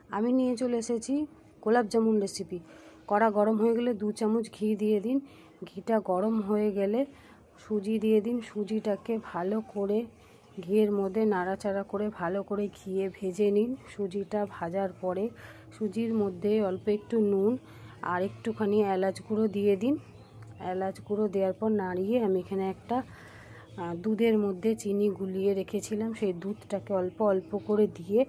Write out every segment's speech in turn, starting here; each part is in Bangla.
আমি নিয়ে চলে এসেছি গোলাপ জামুন রেসিপি। কড়া গরম হয়ে গেলে 2 চামচ ঘি দিয়ে দিন। ঘিটা গরম হয়ে গেলে সুজি দিয়ে দিন। সুজিটাকে ভালো করে ঘিয়ের মধ্যে নাড়াচাড়া করে ভালো করে ঘিয়ে ভেজে নিন। সুজিটা ভাজার পরে সুজির মধ্যে অল্প একটু নুন আর একটুখানি এলাচ গুঁড়ো দিয়ে দিন। এলাচ গুঁড়ো দেওয়ার পর নাড়িয়ে আমি এখানে একটা দুধের মধ্যে চিনি গুলিয়ে রেখেছিলাম, সেই দুধটাকে অল্প অল্প করে দিয়ে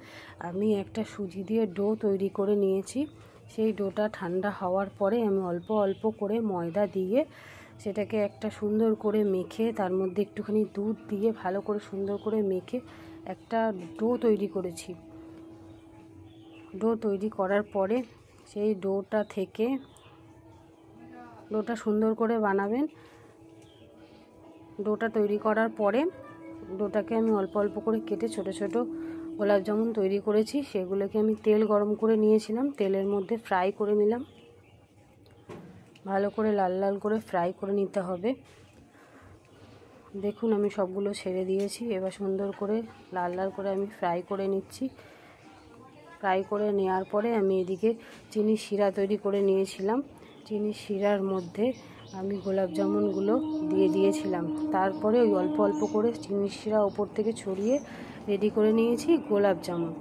আমি একটা সুজি দিয়ে ডো তৈরি করে নিয়েছি। সেই ডোটা ঠান্ডা হওয়ার পরে আমি অল্প অল্প করে ময়দা দিয়ে সেটাকে একটা সুন্দর করে মেখে তার মধ্যে একটুখানি দুধ দিয়ে ভালো করে সুন্দর করে মেখে একটা ডো তৈরি করেছি। ডো তৈরি করার পরে সেই ডোটা থেকে ডোটা সুন্দর করে বানাবেন। ডোটা তৈরি করার পরে ডোটাকে আমি অল্প অল্প করে কেটে ছোট ছোট গোলাপ জামুন তৈরি করেছি। সেগুলোকে আমি তেল গরম করে নিয়েছিলাম, তেলের মধ্যে ফ্রাই করে নিলাম। ভালো করে লাল লাল করে ফ্রাই করে নিতে হবে। দেখুন আমি সবগুলো ছেড়ে দিয়েছি। এবার সুন্দর করে লাল লাল করে আমি ফ্রাই করে নিচ্ছি। ফ্রাই করে নেওয়ার পরে আমি এদিকে চিনির শিরা তৈরি করে নিয়েছিলাম। চিনির শিরার মধ্যে আমি গোলাপ জামুনগুলো দিয়ে দিয়েছিলাম। তারপরে ওই অল্প অল্প করে চিনির শিরা ওপর থেকে ছড়িয়ে রেডি করে নিয়েছি গোলাপ জামুন।